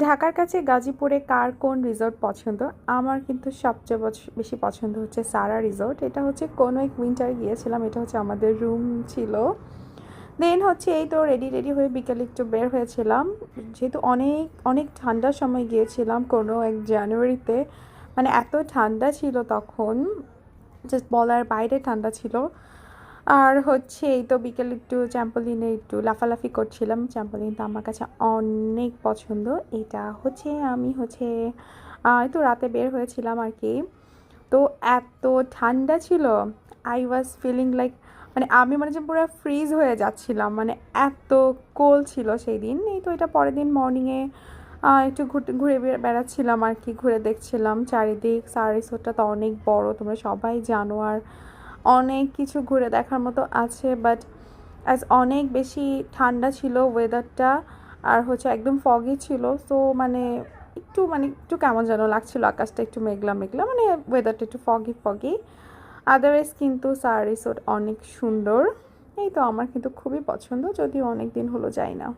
ঢাকার কাছে গাজীপুরে কার কোন রিসোর্ট পছন্দ? আমার কিন্তু সবচেয়ে বেশি পছন্দ হচ্ছে সারা রিসোর্ট। এটা হচ্ছে কোনো এক উইন্টার গিয়েছিলাম, এটা হচ্ছে আমাদের রুম ছিল। দেন হচ্ছে এই তো রেডি রেডি হয়ে বিকেলে একটু বের হয়েছিলাম, যেহেতু অনেক অনেক ঠান্ডার সময় গিয়েছিলাম, কোনো এক জানুয়ারিতে। মানে এত ঠান্ডা ছিল তখন, জাস্ট বলার বাইরে ঠান্ডা ছিল। আর হচ্ছে এই তো বিকেলে একটু চ্যাম্পোলিনে একটু লাফালাফি করছিলাম। চ্যাম্পোলিনটা আমার কাছে অনেক পছন্দ। এটা হচ্ছে আমি হচ্ছে এই তো রাতে বের হয়েছিলাম আর কি। তো এত ঠান্ডা ছিল, আই ওয়াজ ফিলিং লাইক, মানে আমি মানে যে পুরো ফ্রিজ হয়ে যাচ্ছিলাম, মানে এত কোল্ড ছিল সেই দিন। এই তো এটা পরের দিন মর্নিংয়ে একটু ঘুরে বেড়াচ্ছিলাম আর কি, ঘুরে দেখছিলাম চারিদিক। সারিসোটা তো অনেক বড়, তোমরা সবাই জানো, আর অনেক কিছু ঘুরে দেখার মতো আছে। বাট অ্যাজ অনেক বেশি ঠান্ডা ছিল ওয়েদারটা, আর হচ্ছে একদম ফগি ছিল। সো মানে একটু কেমন যেন লাগছিল, আকাশটা একটু মেঘলা মেঘলা, মানে ওয়েদারটা একটু ফগি ফগি। আদারওয়াইজ কিন্তু সারা রিসোর্ট অনেক সুন্দর। এই তো আমার কিন্তু খুবই পছন্দ, যদিও অনেক দিন হলো যাই না।